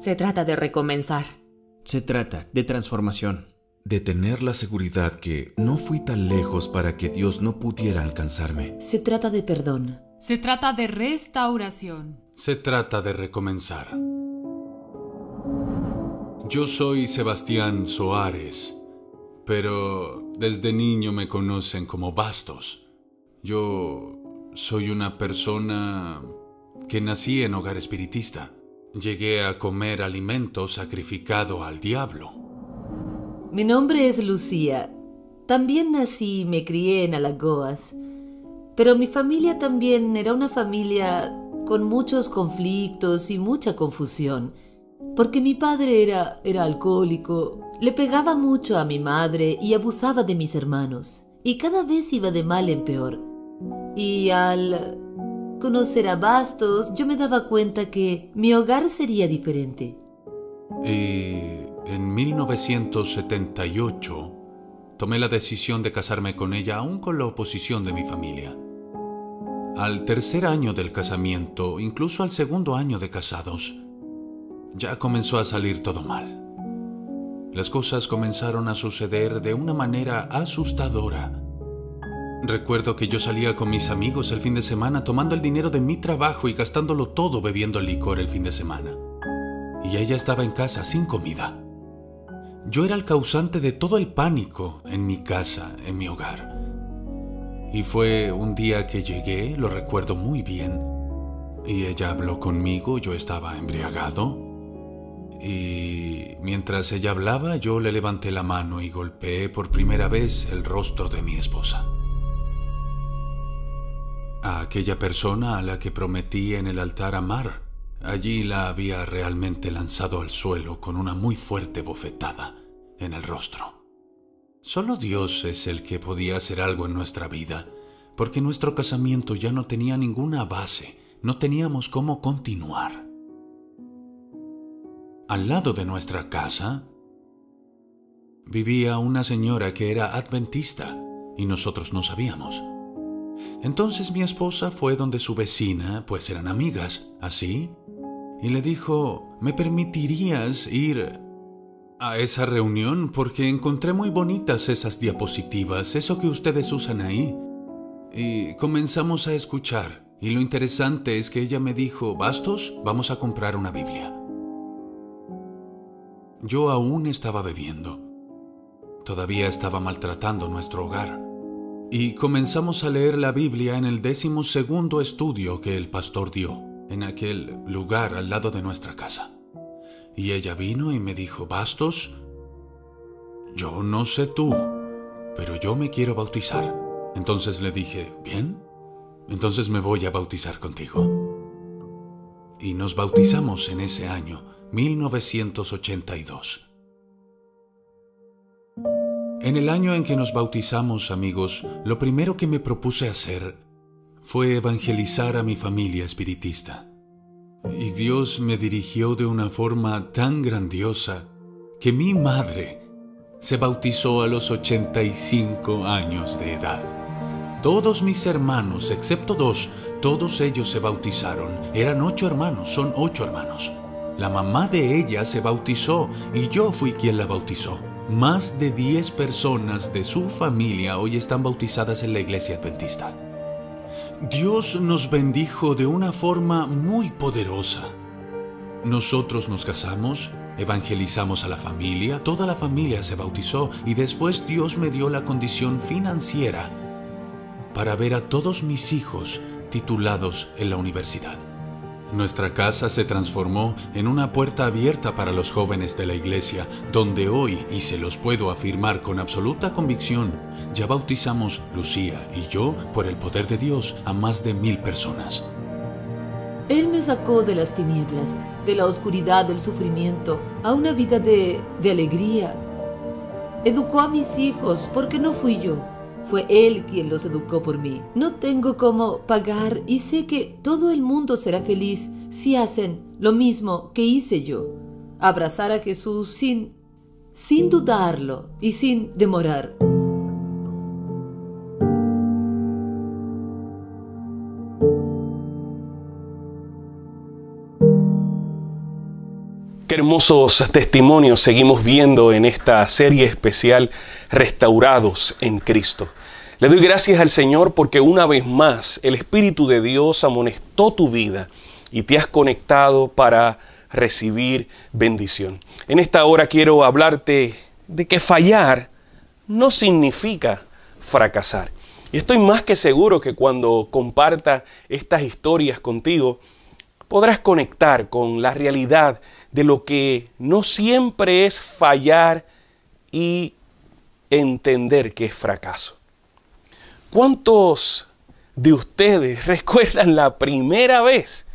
Se trata de recomenzar. Se trata de transformación. De tener la seguridad que no fui tan lejos para que Dios no pudiera alcanzarme. Se trata de perdón. Se trata de restauración. Se trata de recomenzar. Yo soy Sebastián Soares, pero desde niño me conocen como Bastos. Yo soy una persona que nací en hogar espiritista. Llegué a comer alimento sacrificado al diablo. Mi nombre es Lucía. También nací y me crié en Alagoas. Pero mi familia también era una familia con muchos conflictos y mucha confusión. Porque mi padre era alcohólico, le pegaba mucho a mi madre y abusaba de mis hermanos. Y cada vez iba de mal en peor. Y al conocer a Bastos, yo me daba cuenta que mi hogar sería diferente. Y en 1978 tomé la decisión de casarme con ella, aún con la oposición de mi familia. Al tercer año del casamiento, incluso al segundo año de casados, ya comenzó a salir todo mal. Las cosas comenzaron a suceder de una manera asustadora. Recuerdo que yo salía con mis amigos el fin de semana tomando el dinero de mi trabajo y gastándolo todo bebiendo licor el fin de semana. Y ella estaba en casa sin comida. Yo era el causante de todo el pánico en mi casa, en mi hogar. Y fue un día que llegué, lo recuerdo muy bien, y ella habló conmigo, yo estaba embriagado. Y mientras ella hablaba, yo le levanté la mano y golpeé por primera vez el rostro de mi esposa. A aquella persona a la que prometí en el altar amar, allí la había realmente lanzado al suelo con una muy fuerte bofetada en el rostro. Solo Dios es el que podía hacer algo en nuestra vida, porque nuestro casamiento ya no tenía ninguna base, no teníamos cómo continuar. Al lado de nuestra casa vivía una señora que era adventista y nosotros no sabíamos. Entonces mi esposa fue donde su vecina, pues eran amigas, así, y le dijo, ¿me permitirías ir a esa reunión? Porque encontré muy bonitas esas diapositivas, eso que ustedes usan ahí. Y comenzamos a escuchar, y lo interesante es que ella me dijo, Bastos, vamos a comprar una Biblia. Yo aún estaba bebiendo. Todavía estaba maltratando nuestro hogar. Y comenzamos a leer la Biblia en el 12º estudio que el pastor dio, en aquel lugar al lado de nuestra casa. Y ella vino y me dijo, Bastos, yo no sé tú, pero yo me quiero bautizar. Entonces le dije, bien, entonces me voy a bautizar contigo. Y nos bautizamos en ese año, 1982. En el año en que nos bautizamos, amigos, lo primero que me propuse hacer fue evangelizar a mi familia espiritista. Y Dios me dirigió de una forma tan grandiosa que mi madre se bautizó a los 85 años de edad. Todos mis hermanos, excepto 2, todos ellos se bautizaron. Eran 8 hermanos, son 8 hermanos. La mamá de ella se bautizó y yo fui quien la bautizó. Más de 10 personas de su familia hoy están bautizadas en la iglesia adventista. Dios nos bendijo de una forma muy poderosa. Nosotros nos casamos, evangelizamos a la familia, toda la familia se bautizó y después Dios me dio la condición financiera para ver a todos mis hijos titulados en la universidad. Nuestra casa se transformó en una puerta abierta para los jóvenes de la iglesia, donde hoy, y se los puedo afirmar con absoluta convicción, ya bautizamos Lucía y yo, por el poder de Dios, a más de 1000 personas. Él me sacó de las tinieblas, de la oscuridad del sufrimiento, a una vida de alegría. Educó a mis hijos porque no fui yo. Fue Él quien los educó por mí. No tengo cómo pagar y sé que todo el mundo será feliz si hacen lo mismo que hice yo. Abrazar a Jesús sin dudarlo y sin demorar. hermosos testimonios seguimos viendo en esta serie especial Restaurados en Cristo. Le doy gracias al Señor porque una vez más el Espíritu de Dios amonestó tu vida y te has conectado para recibir bendición. En esta hora quiero hablarte de que fallar no significa fracasar. Y estoy más que seguro que cuando comparta estas historias contigo, podrás conectar con la realidad de lo que no siempre es fallar y entender que es fracaso. ¿Cuántos de ustedes recuerdan la primera vez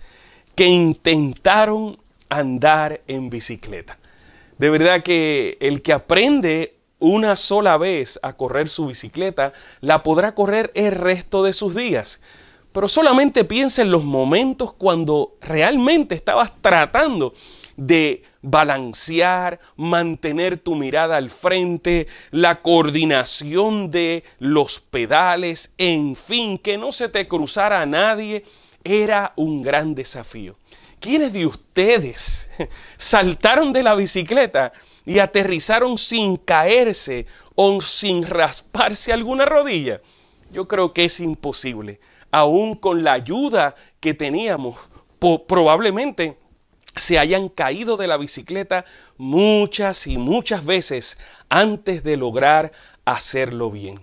que intentaron andar en bicicleta? De verdad que el que aprende una sola vez a correr su bicicleta, la podrá correr el resto de sus días. Pero solamente piensa en los momentos cuando realmente estabas tratando de balancear, mantener tu mirada al frente, la coordinación de los pedales, en fin, que no se te cruzara a nadie, era un gran desafío. ¿Quiénes de ustedes saltaron de la bicicleta y aterrizaron sin caerse o sin rasparse alguna rodilla? Yo creo que es imposible. Aún con la ayuda que teníamos, probablemente se hayan caído de la bicicleta muchas y muchas veces antes de lograr hacerlo bien.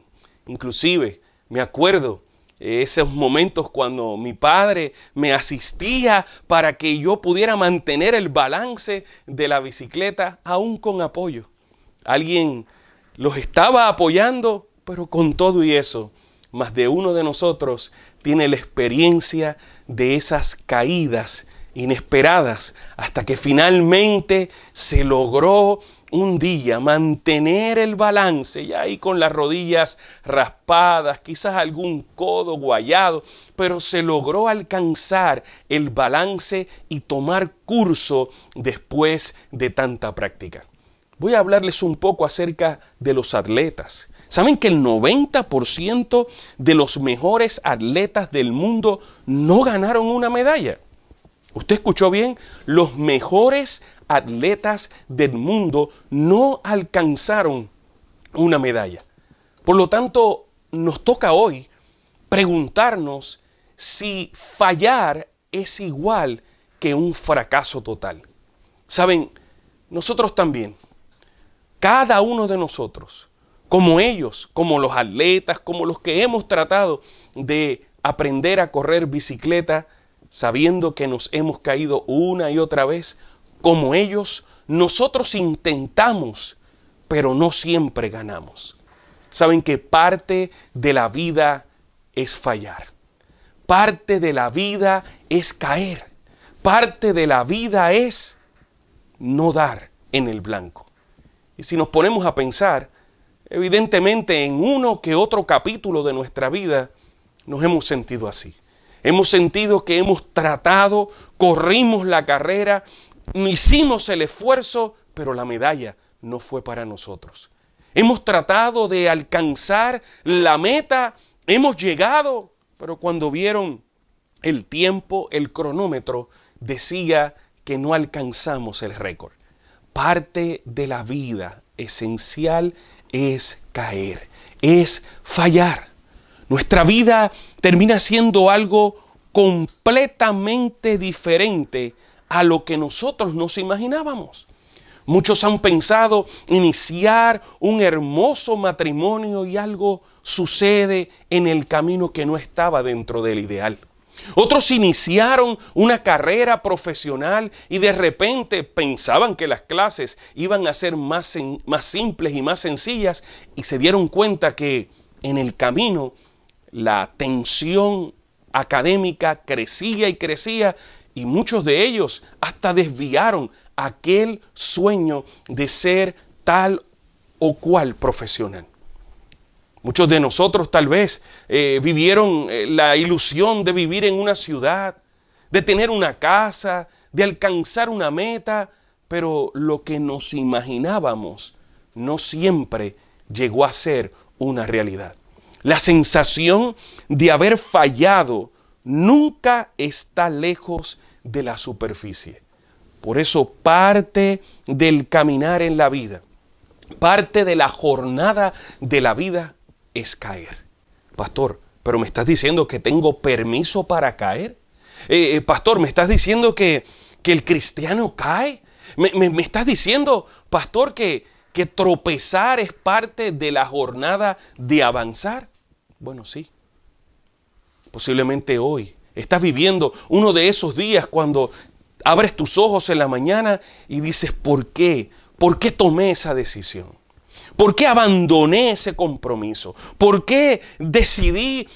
Inclusive, me acuerdo esos momentos cuando mi padre me asistía para que yo pudiera mantener el balance de la bicicleta aún con apoyo. Alguien los estaba apoyando, pero con todo y eso, más de uno de nosotros tiene la experiencia de esas caídas inesperadas hasta que finalmente se logró un día mantener el balance, ya ahí con las rodillas raspadas, quizás algún codo guayado, pero se logró alcanzar el balance y tomar curso después de tanta práctica. Voy a hablarles un poco acerca de los atletas. ¿Saben que el 90% de los mejores atletas del mundo no ganaron una medalla? ¿Usted escuchó bien? Los mejores atletas del mundo no alcanzaron una medalla. Por lo tanto, nos toca hoy preguntarnos si fallar es igual que un fracaso total. ¿Saben? Nosotros también, cada uno de nosotros, como ellos, como los atletas, como los que hemos tratado de aprender a correr bicicleta, sabiendo que nos hemos caído una y otra vez, como ellos, nosotros intentamos, pero no siempre ganamos. Saben que parte de la vida es fallar. Parte de la vida es caer. Parte de la vida es no dar en el blanco. Y si nos ponemos a pensar, evidentemente en uno que otro capítulo de nuestra vida nos hemos sentido así. Hemos sentido que hemos tratado, corrimos la carrera, hicimos el esfuerzo, pero la medalla no fue para nosotros. Hemos tratado de alcanzar la meta, hemos llegado, pero cuando vieron el tiempo, el cronómetro, decía que no alcanzamos el récord. Parte de la vida esencial es caer, es fallar. Nuestra vida termina siendo algo completamente diferente a lo que nosotros nos imaginábamos. Muchos han pensado iniciar un hermoso matrimonio y algo sucede en el camino que no estaba dentro del ideal. Otros iniciaron una carrera profesional y de repente pensaban que las clases iban a ser más simples y más sencillas y se dieron cuenta que en el camino la tensión académica crecía y crecía y muchos de ellos hasta desviaron aquel sueño de ser tal o cual profesional. Muchos de nosotros tal vez vivieron la ilusión de vivir en una ciudad, de tener una casa, de alcanzar una meta, pero lo que nos imaginábamos no siempre llegó a ser una realidad. La sensación de haber fallado nunca está lejos de la superficie. Por eso parte del caminar en la vida, parte de la jornada de la vida es caer. Pastor, ¿pero me estás diciendo que tengo permiso para caer? Pastor, ¿me estás diciendo que el cristiano cae? ¿Me estás diciendo, pastor, que tropezar es parte de la jornada de avanzar? Bueno, sí. Posiblemente hoy estás viviendo uno de esos días cuando abres tus ojos en la mañana y dices, ¿por qué? ¿Por qué tomé esa decisión? ¿Por qué abandoné ese compromiso? ¿Por qué decidí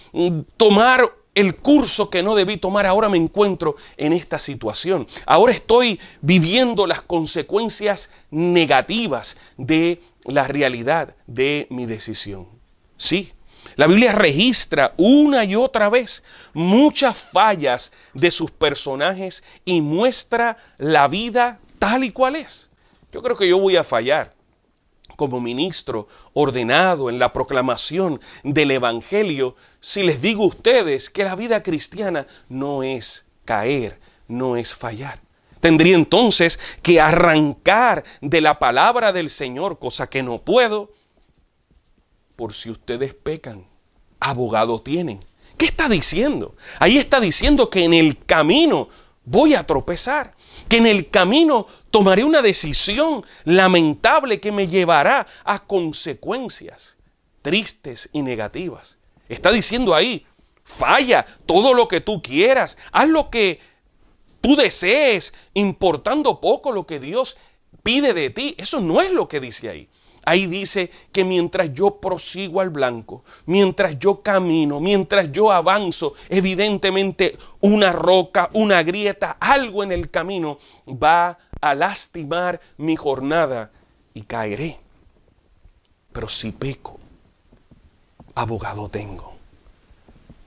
tomar el curso que no debí tomar? Ahora me encuentro en esta situación. Ahora estoy viviendo las consecuencias negativas de la realidad de mi decisión. Sí, la Biblia registra una y otra vez muchas fallas de sus personajes y muestra la vida tal y cual es. Yo creo que yo voy a fallar como ministro ordenado en la proclamación del Evangelio si les digo a ustedes que la vida cristiana no es caer, no es fallar. Tendría entonces que arrancar de la palabra del Señor, cosa que no puedo. Por si ustedes pecan, abogado tienen. ¿Qué está diciendo? Ahí está diciendo que en el camino voy a tropezar, que en el camino tomaré una decisión lamentable que me llevará a consecuencias tristes y negativas. Está diciendo ahí, falla todo lo que tú quieras, haz lo que tú desees, importando poco lo que Dios pide de ti. Eso no es lo que dice ahí. Ahí dice que mientras yo prosigo al blanco, mientras yo camino, mientras yo avanzo, evidentemente una roca, una grieta, algo en el camino va a lastimar mi jornada y caeré. Pero si peco, abogado tengo.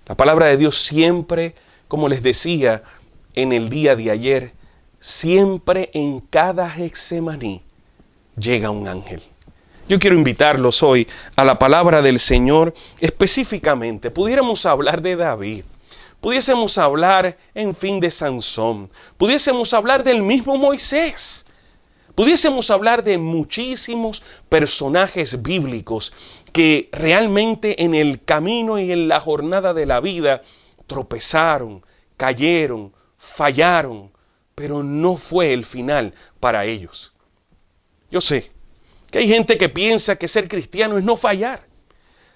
La palabra de Dios siempre, como les decía en el día de ayer, siempre en cada Getsemaní llega un ángel. Yo quiero invitarlos hoy a la palabra del Señor específicamente. Pudiéramos hablar de David, pudiésemos hablar, en fin, de Sansón, pudiésemos hablar del mismo Moisés, pudiésemos hablar de muchísimos personajes bíblicos que realmente en el camino y en la jornada de la vida tropezaron, cayeron, fallaron, pero no fue el final para ellos. Yo sé que hay gente que piensa que ser cristiano es no fallar.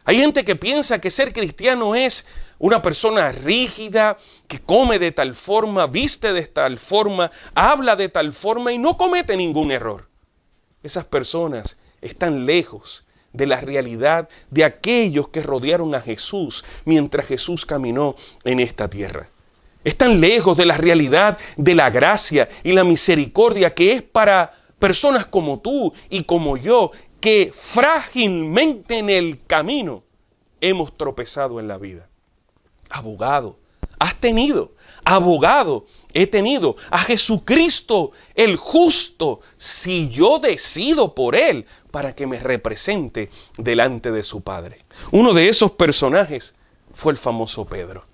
Hay gente que piensa que ser cristiano es una persona rígida, que come de tal forma, viste de tal forma, habla de tal forma y no comete ningún error. Esas personas están lejos de la realidad de aquellos que rodearon a Jesús mientras Jesús caminó en esta tierra. Están lejos de la realidad de la gracia y la misericordia que es para personas como tú y como yo, que frágilmente en el camino hemos tropezado en la vida. Abogado, has tenido. Abogado, he tenido. A Jesucristo, el justo, si yo decido por Él, para que me represente delante de su Padre. Uno de esos personajes fue el famoso Pedro.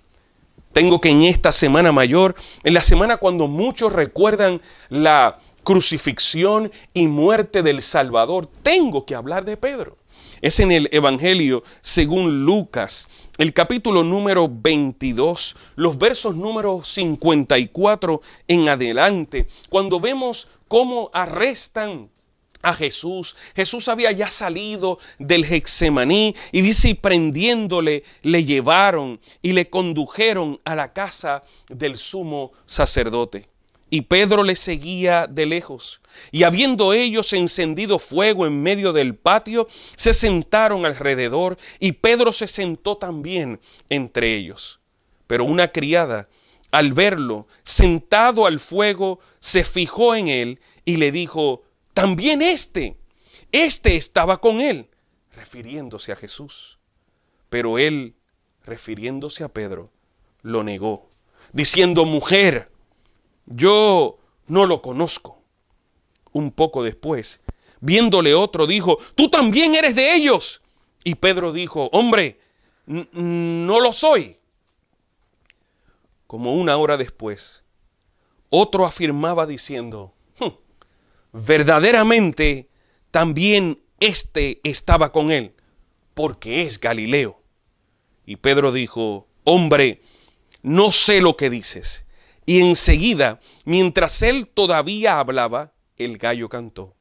Tengo que en esta Semana Mayor, en la semana cuando muchos recuerdan la crucifixión y muerte del Salvador, tengo que hablar de Pedro. Es en el Evangelio según Lucas, el capítulo número 22, los versos número 54 en adelante, cuando vemos cómo arrestan a Jesús. Jesús había ya salido del Getsemaní y dice, y prendiéndole, le llevaron y le condujeron a la casa del sumo sacerdote. Y Pedro le seguía de lejos. Y habiendo ellos encendido fuego en medio del patio, se sentaron alrededor, y Pedro se sentó también entre ellos. Pero una criada, al verlo sentado al fuego, se fijó en él y le dijo, también este estaba con él, refiriéndose a Jesús. Pero él, refiriéndose a Pedro, lo negó, diciendo, mujer, yo no lo conozco. Un poco después, viéndole otro, dijo, tú también eres de ellos. Y Pedro dijo, hombre, no lo soy. Como una hora después, otro afirmaba diciendo, verdaderamente también éste estaba con él, porque es Galileo. Y Pedro dijo: hombre, no sé lo que dices. Y enseguida, mientras él todavía hablaba, el gallo cantó.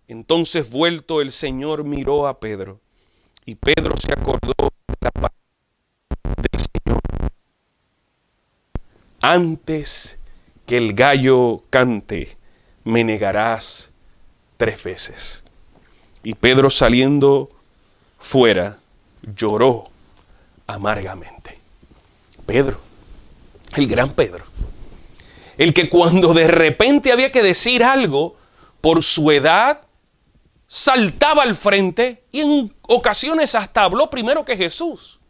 Entonces, vuelto el Señor, miró a Pedro, y Pedro se acordó de la palabra del Señor: antes que el gallo cante, me negarás 3 veces. Y Pedro, saliendo fuera, lloró amargamente. Pedro, el gran Pedro, el que cuando de repente había que decir algo, por su edad, saltaba al frente y en ocasiones hasta habló primero que Jesús.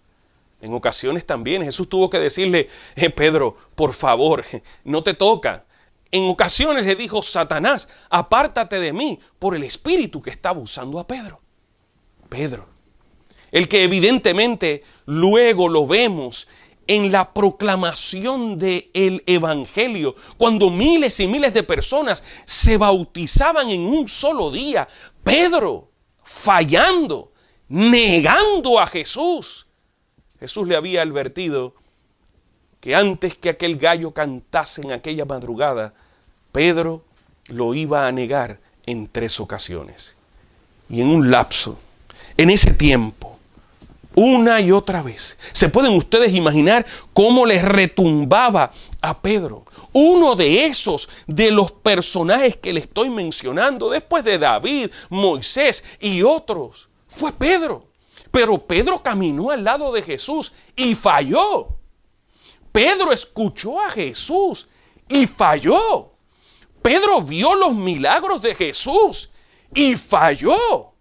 En ocasiones también Jesús tuvo que decirle: Pedro, por favor, no te toca. En ocasiones le dijo: Satanás, apártate de mí, por el espíritu que estaba usando a Pedro. Pedro, el que evidentemente luego lo vemos en la proclamación del Evangelio, cuando miles y miles de personas se bautizaban en un solo día. Pedro, fallando, negando a Jesús. Jesús le había advertido que antes que aquel gallo cantase en aquella madrugada, Pedro lo iba a negar en 3 ocasiones. Y en un lapso, en ese tiempo, una y otra vez, ¿se pueden ustedes imaginar cómo les retumbaba a Pedro? Uno de esos, de los personajes que le estoy mencionando, después de David, Moisés y otros, fue Pedro. Pero Pedro caminó al lado de Jesús y falló. Pedro escuchó a Jesús y falló. Pedro vio los milagros de Jesús y falló.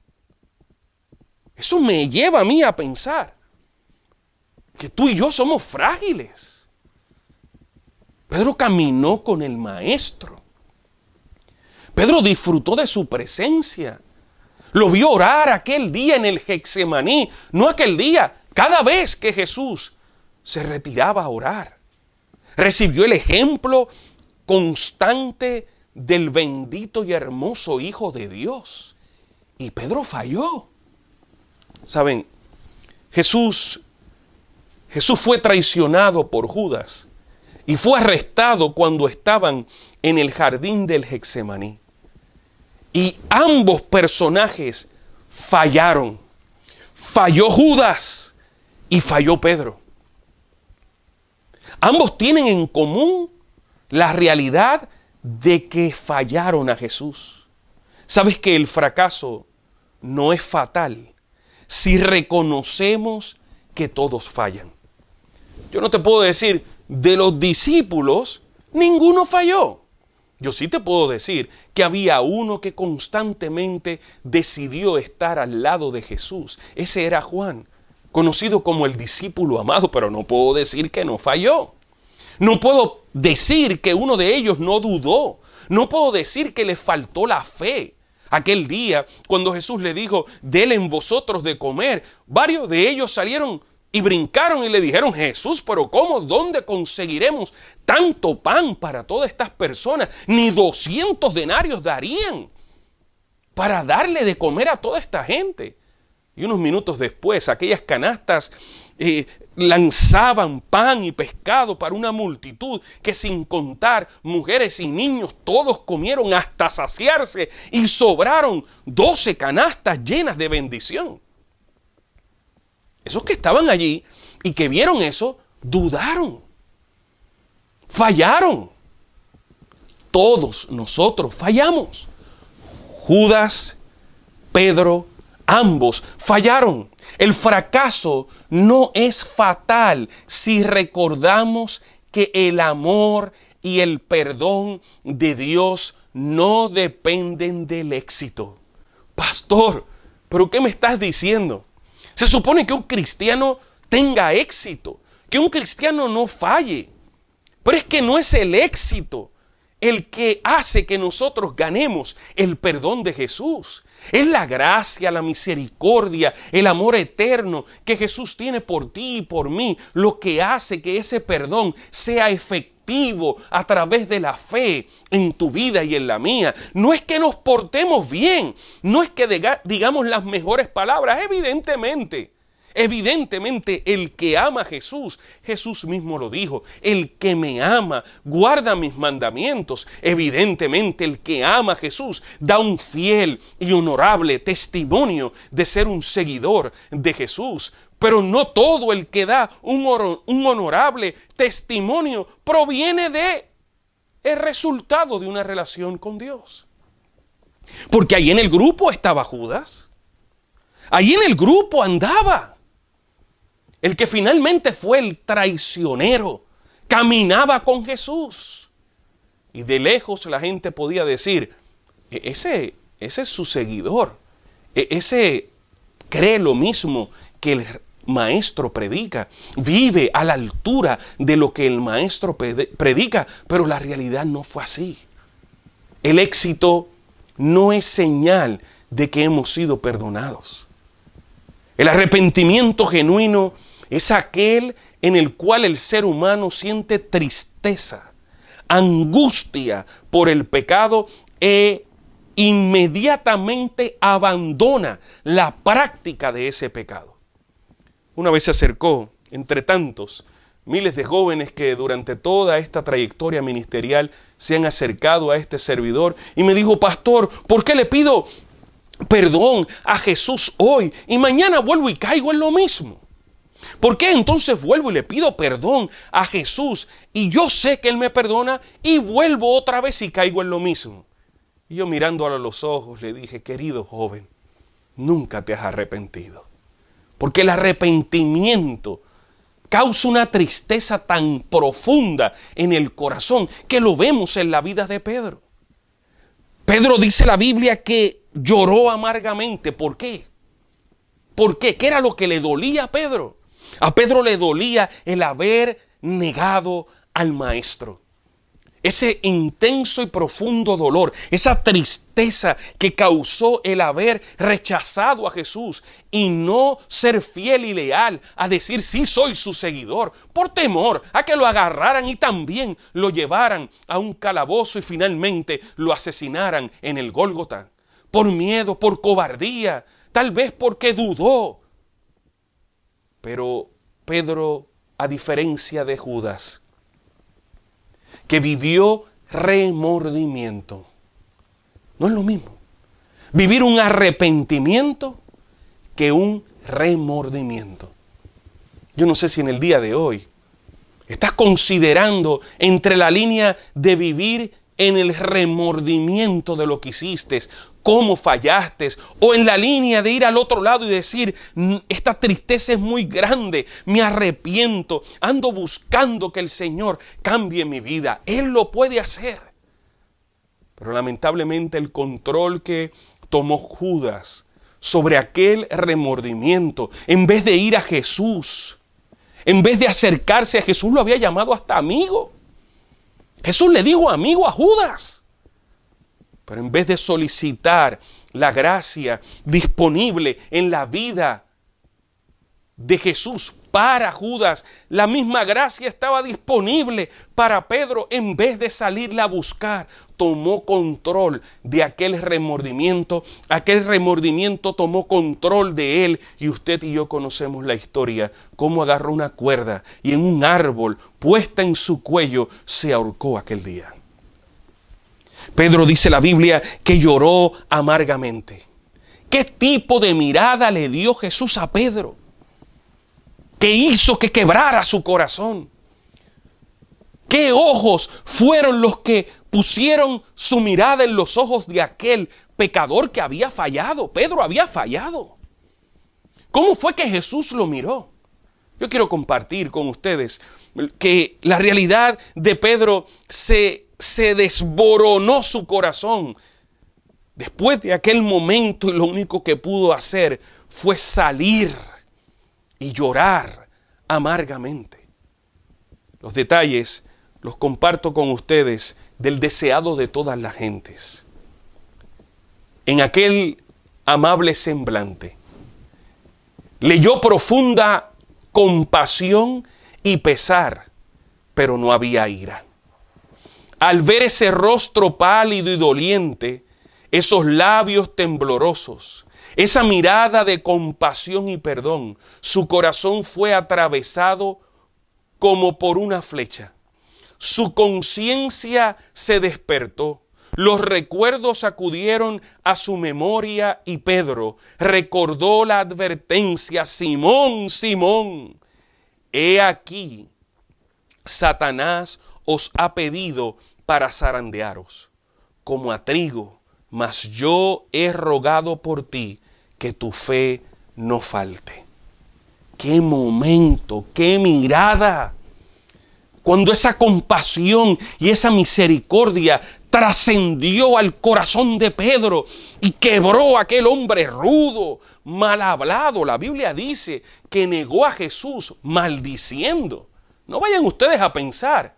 Eso me lleva a mí a pensar que tú y yo somos frágiles. Pedro caminó con el Maestro. Pedro disfrutó de su presencia. Lo vio orar aquel día en el Getsemaní. No aquel día, cada vez que Jesús se retiraba a orar. Recibió el ejemplo constante del bendito y hermoso Hijo de Dios. Y Pedro falló. Saben, Jesús fue traicionado por Judas y fue arrestado cuando estaban en el jardín del Getsemaní. Y ambos personajes fallaron. Falló Judas y falló Pedro. Ambos tienen en común la realidad de que fallaron a Jesús. ¿Sabes que el fracaso no es fatal si reconocemos que todos fallan? Yo no te puedo decir, de los discípulos, ninguno falló. Yo sí te puedo decir que había uno que constantemente decidió estar al lado de Jesús. Ese era Juan, conocido como el discípulo amado, pero no puedo decir que no falló. No puedo decir que uno de ellos no dudó. No puedo decir que le faltó la fe. Aquel día, cuando Jesús le dijo: denle vosotros de comer, varios de ellos salieron y brincaron y le dijeron: Jesús, pero ¿cómo? ¿Dónde conseguiremos tanto pan para todas estas personas? Ni 200 denarios darían para darle de comer a toda esta gente. Y unos minutos después, aquellas canastas lanzaban pan y pescado para una multitud que, sin contar mujeres y niños, todos comieron hasta saciarse y sobraron 12 canastas llenas de bendición. Esos que estaban allí y que vieron eso, dudaron, fallaron. Todos nosotros fallamos. Judas, Pedro, ambos fallaron. El fracaso no es fatal si recordamos que el amor y el perdón de Dios no dependen del éxito. Pastor, ¿pero qué me estás diciendo? Se supone que un cristiano tenga éxito, que un cristiano no falle. Pero es que no es el éxito el que hace que nosotros ganemos el perdón de Jesús. Es la gracia, la misericordia, el amor eterno que Jesús tiene por ti y por mí lo que hace que ese perdón sea efectivo a través de la fe en tu vida y en la mía. No es que nos portemos bien, no es que digamos las mejores palabras, Evidentemente, el que ama a Jesús, Jesús mismo lo dijo, el que me ama, guarda mis mandamientos. Evidentemente, el que ama a Jesús da un fiel y honorable testimonio de ser un seguidor de Jesús. Pero no todo el que da un honorable testimonio proviene de el resultado de una relación con Dios. Porque ahí en el grupo estaba Judas, ahí en el grupo andaba el que finalmente fue el traicionero, caminaba con Jesús. Y de lejos la gente podía decir, ese es su seguidor, ese cree lo mismo que el maestro predica, vive a la altura de lo que el maestro predica, pero la realidad no fue así. El éxito no es señal de que hemos sido perdonados. El arrepentimiento genuino es aquel en el cual el ser humano siente tristeza, angustia por el pecado e inmediatamente abandona la práctica de ese pecado. Una vez se acercó, entre tantos, miles de jóvenes que durante toda esta trayectoria ministerial se han acercado a este servidor y me dijo, pastor, ¿por qué le pido perdón a Jesús hoy y mañana vuelvo y caigo en lo mismo? ¿Por qué entonces vuelvo y le pido perdón a Jesús y yo sé que Él me perdona y vuelvo otra vez y caigo en lo mismo? Y yo mirándolo a los ojos le dije, querido joven, nunca te has arrepentido. Porque el arrepentimiento causa una tristeza tan profunda en el corazón que lo vemos en la vida de Pedro. Pedro dice la Biblia que lloró amargamente. ¿Por qué? ¿Por qué? ¿Qué era lo que le dolía a Pedro? A Pedro le dolía el haber negado al Maestro. Ese intenso y profundo dolor, esa tristeza que causó el haber rechazado a Jesús y no ser fiel y leal a decir sí soy su seguidor, por temor a que lo agarraran y también lo llevaran a un calabozo y finalmente lo asesinaran en el Gólgota. Por miedo, por cobardía, tal vez porque dudó. Pero Pedro, a diferencia de Judas, que vivió remordimiento, no es lo mismo vivir un arrepentimiento que un remordimiento. Yo no sé si en el día de hoy estás considerando entre la línea de vivir en el remordimiento de lo que hiciste, cómo fallaste, o en la línea de ir al otro lado y decir, esta tristeza es muy grande, me arrepiento, ando buscando que el Señor cambie mi vida. Él lo puede hacer. Pero lamentablemente el control que tomó Judas sobre aquel remordimiento, en vez de ir a Jesús, en vez de acercarse a Jesús, lo había llamado hasta amigo. Jesús le dijo amigo a Judas. Pero en vez de solicitar la gracia disponible en la vida de Jesús para Judas, la misma gracia estaba disponible para Pedro. En vez de salirla a buscar, tomó control de aquel remordimiento. Aquel remordimiento tomó control de él. Y usted y yo conocemos la historia, cómo agarró una cuerda y en un árbol puesta en su cuello se ahorcó aquel día. Pedro, dice la Biblia, que lloró amargamente. ¿Qué tipo de mirada le dio Jesús a Pedro? ¿Qué hizo que quebrara su corazón? ¿Qué ojos fueron los que pusieron su mirada en los ojos de aquel pecador que había fallado? Pedro había fallado. ¿Cómo fue que Jesús lo miró? Yo quiero compartir con ustedes que la realidad de Pedro se desboronó su corazón. Después de aquel momento, y lo único que pudo hacer fue salir y llorar amargamente. Los detalles los comparto con ustedes del deseado de todas las gentes. En aquel amable semblante. Leyó profunda compasión y pesar, pero no había ira. Al ver ese rostro pálido y doliente, esos labios temblorosos, esa mirada de compasión y perdón, su corazón fue atravesado como por una flecha. Su conciencia se despertó. Los recuerdos acudieron a su memoria y Pedro recordó la advertencia: Simón, Simón, he aquí, Satanás os ha pedido para zarandearos como a trigo, mas yo he rogado por ti que tu fe no falte. ¡Qué momento! ¡Qué mirada! Cuando esa compasión y esa misericordia trascendió al corazón de Pedro y quebró a aquel hombre rudo, mal hablado. La Biblia dice que negó a Jesús maldiciendo. No vayan ustedes a pensar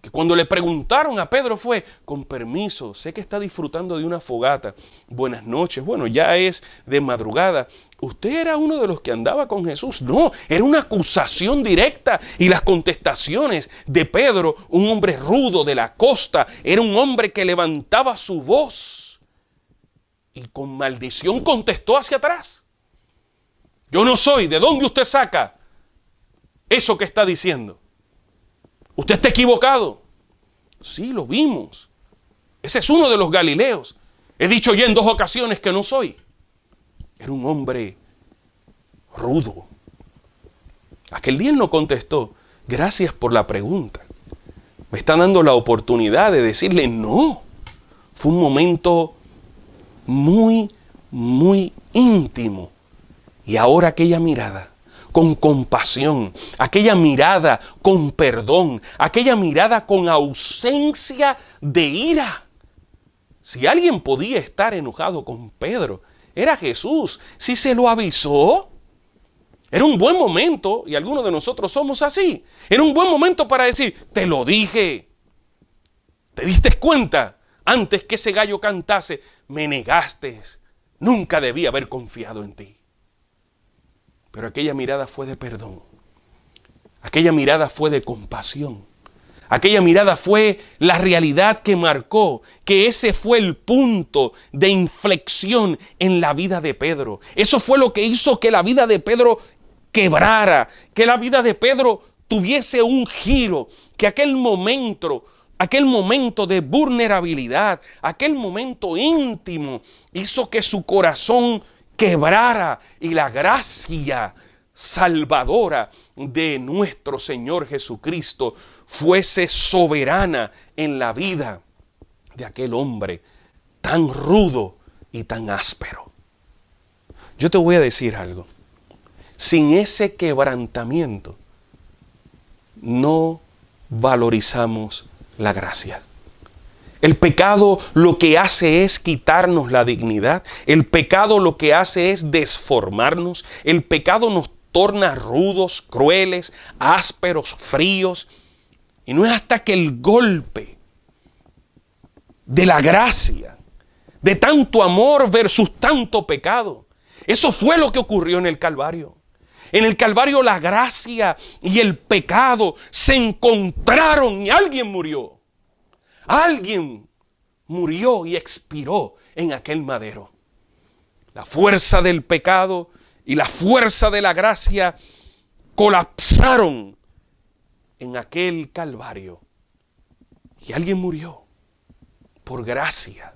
que cuando le preguntaron a Pedro fue: con permiso, sé que está disfrutando de una fogata, buenas noches, bueno, ya es de madrugada, ¿usted era uno de los que andaba con Jesús? No, era una acusación directa, y las contestaciones de Pedro, un hombre rudo de la costa, era un hombre que levantaba su voz y con maldición contestó hacia atrás: yo no soy. ¿De dónde usted saca eso que está diciendo? Usted está equivocado. Sí, lo vimos. Ese es uno de los Galileos. He dicho ya en 2 ocasiones que no soy. Era un hombre rudo. Aquel día él no contestó: gracias por la pregunta. Me está dando la oportunidad de decirle no. Fue un momento muy, muy íntimo. Y ahora aquella mirada con compasión, aquella mirada con perdón, aquella mirada con ausencia de ira. Si alguien podía estar enojado con Pedro, era Jesús. Si se lo avisó, era un buen momento, y algunos de nosotros somos así. Era un buen momento para decir: te lo dije. ¿Te diste cuenta? Antes que ese gallo cantase, me negaste. Nunca debí haber confiado en ti. Pero aquella mirada fue de perdón. Aquella mirada fue de compasión. Aquella mirada fue la realidad que marcó que ese fue el punto de inflexión en la vida de Pedro. Eso fue lo que hizo que la vida de Pedro quebrara, que la vida de Pedro tuviese un giro, que aquel momento de vulnerabilidad, aquel momento íntimo, hizo que su corazón quebrara y la gracia salvadora de nuestro Señor Jesucristo fuese soberana en la vida de aquel hombre tan rudo y tan áspero. Yo te voy a decir algo: sin ese quebrantamiento no valorizamos la gracia. El pecado lo que hace es quitarnos la dignidad. El pecado lo que hace es desformarnos. El pecado nos torna rudos, crueles, ásperos, fríos. Y no es hasta que el golpe de la gracia, de tanto amor versus tanto pecado, eso fue lo que ocurrió en el Calvario. En el Calvario la gracia y el pecado se encontraron y alguien murió. Alguien murió y expiró en aquel madero. La fuerza del pecado y la fuerza de la gracia colapsaron en aquel Calvario. Y alguien murió por gracia,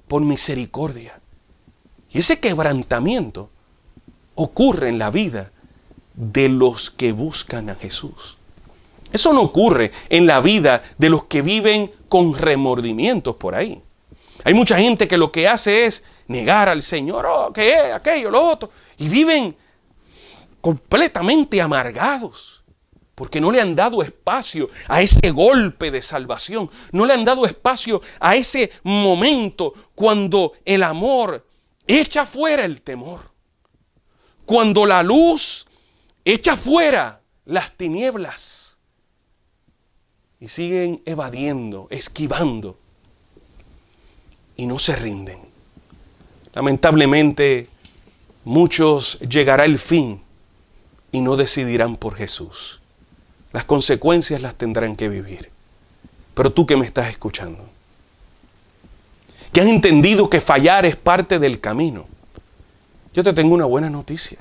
por misericordia. Y ese quebrantamiento ocurre en la vida de los que buscan a Jesús. Eso no ocurre en la vida de los que viven con remordimientos por ahí. Hay mucha gente que lo que hace es negar al Señor, que es aquello, lo otro, y viven completamente amargados, porque no le han dado espacio a ese golpe de salvación, no le han dado espacio a ese momento cuando el amor echa fuera el temor, cuando la luz echa fuera las tinieblas. Y siguen evadiendo, esquivando. Y no se rinden. Lamentablemente, muchos llegará el fin y no decidirán por Jesús. Las consecuencias las tendrán que vivir. Pero tú que me estás escuchando, que has entendido que fallar es parte del camino, yo te tengo una buena noticia.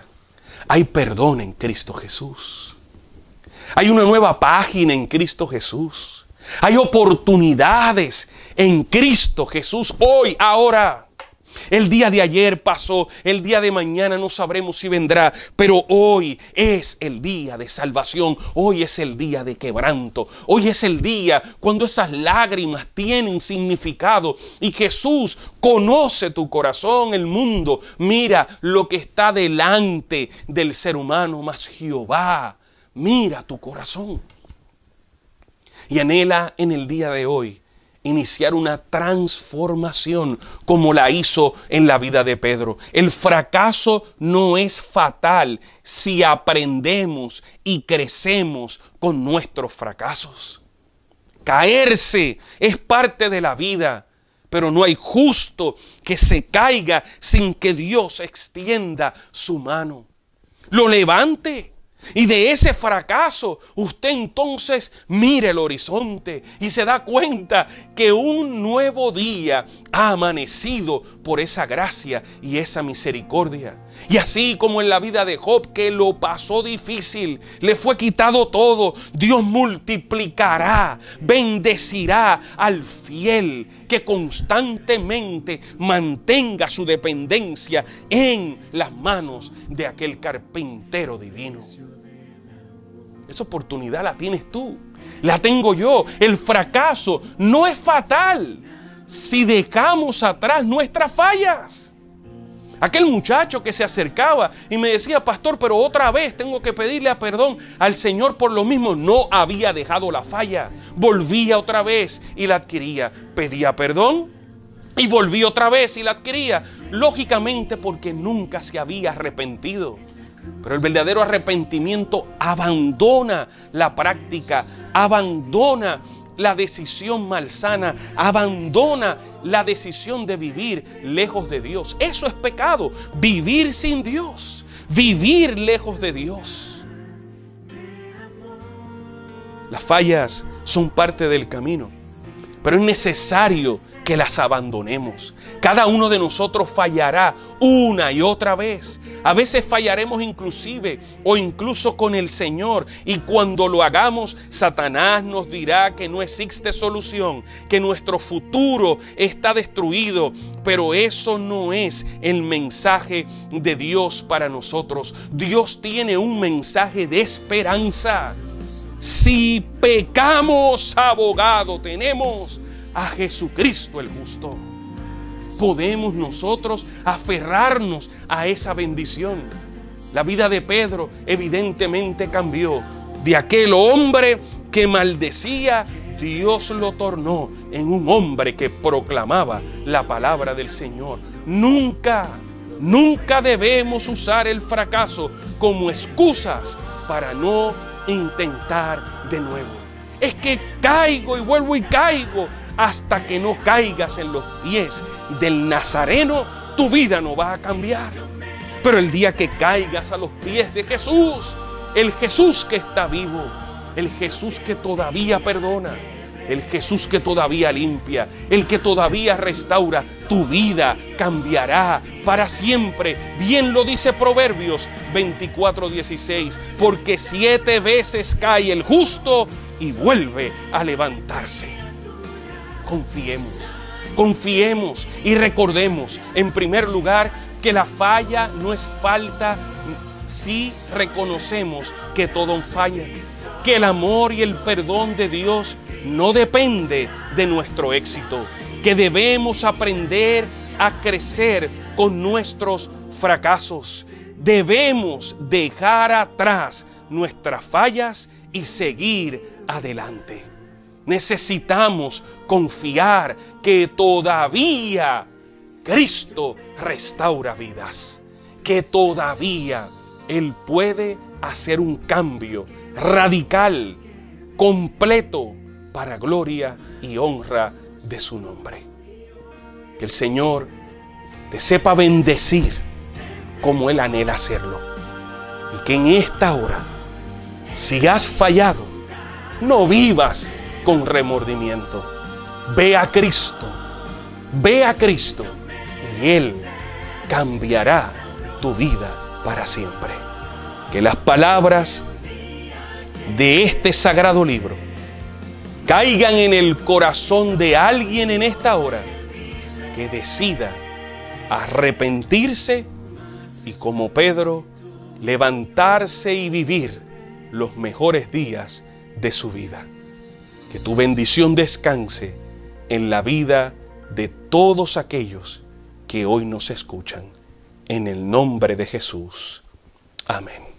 Hay perdón en Cristo Jesús. Hay una nueva página en Cristo Jesús. Hay oportunidades en Cristo Jesús hoy, ahora. El día de ayer pasó, el día de mañana no sabremos si vendrá, pero hoy es el día de salvación, hoy es el día de quebranto, hoy es el día cuando esas lágrimas tienen significado y Jesús conoce tu corazón, el mundo, mira lo que está delante del ser humano, mas Jehová mira tu corazón y anhela en el día de hoy iniciar una transformación como la hizo en la vida de Pedro. El fracaso no es fatal si aprendemos y crecemos con nuestros fracasos. Caerse es parte de la vida, pero no hay justo que se caiga sin que Dios extienda su mano, lo levante. Y de ese fracaso usted entonces mire el horizonte y se da cuenta que un nuevo día ha amanecido por esa gracia y esa misericordia. Y así como en la vida de Job, que lo pasó difícil, le fue quitado todo, Dios multiplicará, bendecirá al fiel que constantemente mantenga su dependencia en las manos de aquel carpintero divino. Esa oportunidad la tienes tú, la tengo yo. El fracaso no es fatal si dejamos atrás nuestras fallas. Aquel muchacho que se acercaba y me decía, pastor, pero otra vez tengo que pedirle perdón al Señor por lo mismo. No había dejado la falla. Volvía otra vez y la adquiría. Pedía perdón y volvía otra vez y la adquiría. Lógicamente porque nunca se había arrepentido. Pero el verdadero arrepentimiento abandona la práctica, abandona la decisión malsana, abandona la decisión de vivir lejos de Dios. Eso es pecado, vivir sin Dios, vivir lejos de Dios. Las fallas son parte del camino, pero es necesario que las abandonemos. Cada uno de nosotros fallará una y otra vez. A veces fallaremos incluso con el Señor. Y cuando lo hagamos, Satanás nos dirá que no existe solución, que nuestro futuro está destruido. Pero eso no es el mensaje de Dios para nosotros. Dios tiene un mensaje de esperanza. Si pecamos, abogado tenemos a Jesucristo el justo. Podemos nosotros aferrarnos a esa bendición. La vida de Pedro evidentemente cambió. De aquel hombre que maldecía, Dios lo tornó en un hombre que proclamaba la palabra del Señor. Nunca debemos usar el fracaso como excusas para no intentar de nuevo. Es que caigo y vuelvo y caigo. Hasta que no caigas en los pies del Nazareno, tu vida no va a cambiar. Pero el día que caigas a los pies de Jesús, el Jesús que está vivo, el Jesús que todavía perdona, el Jesús que todavía limpia, el que todavía restaura, tu vida cambiará para siempre. Bien lo dice Proverbios 24:16, porque 7 veces cae el justo y vuelve a levantarse. Confiemos y recordemos, en primer lugar, que la falla no es falta si reconocemos que todo falla, que el amor y el perdón de Dios no depende de nuestro éxito, que debemos aprender a crecer con nuestros fracasos, debemos dejar atrás nuestras fallas y seguir adelante. Necesitamos confiar que todavía Cristo restaura vidas, que todavía Él puede hacer un cambio radical, completo, para gloria y honra de su nombre. Que el Señor te sepa bendecir como Él anhela hacerlo. Y que en esta hora, si has fallado, no vivas con remordimiento. Ve a Cristo y Él cambiará tu vida para siempre. Que las palabras de este sagrado libro caigan en el corazón de alguien en esta hora que decida arrepentirse y, como Pedro, levantarse y vivir los mejores días de su vida. Que tu bendición descanse en la vida de todos aquellos que hoy nos escuchan. En el nombre de Jesús. Amén.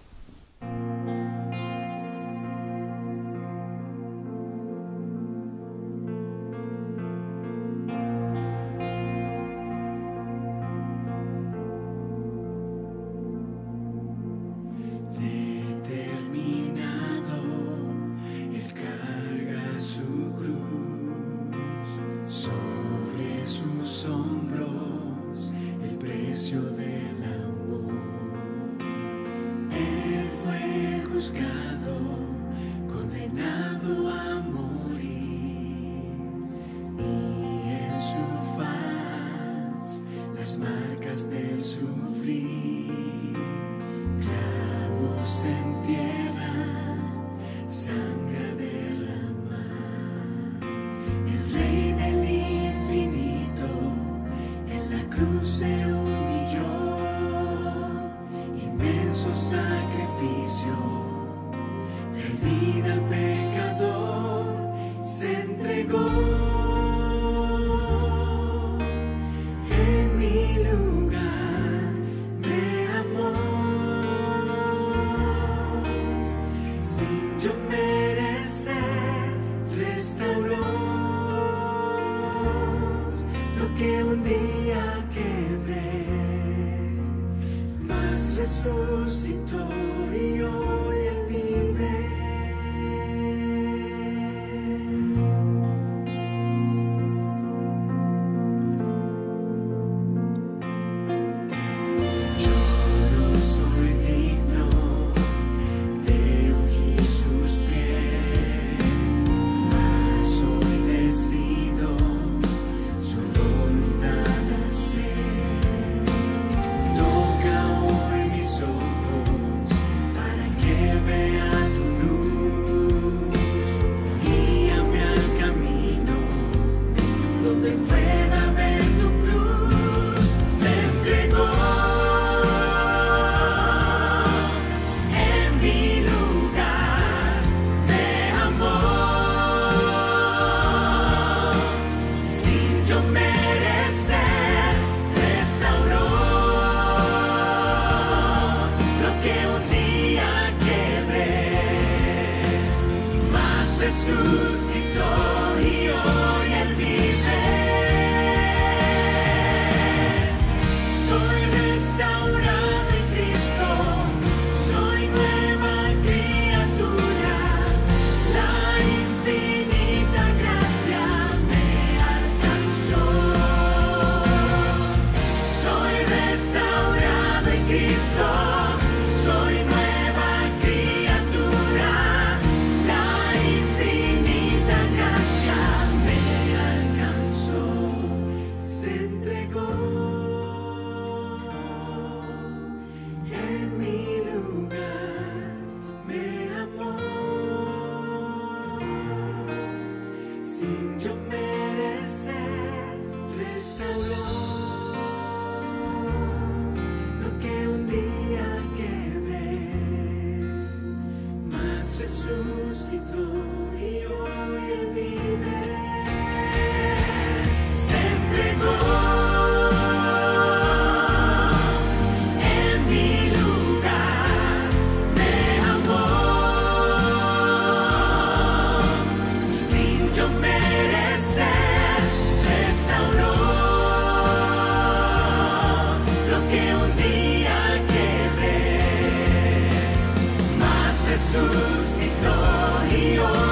Condenado a morir, y en su faz las marcas del sufrir, clavos en tierra, sangre a derramar. El Rey del infinito en la cruz se humilló, inmenso sacrificio. De vida al pecador se entregó, en mi lugar me amó, sin yo merecer restauró lo que un día quebré, mas resucitó y hoy Él vive. Resucitó y hoy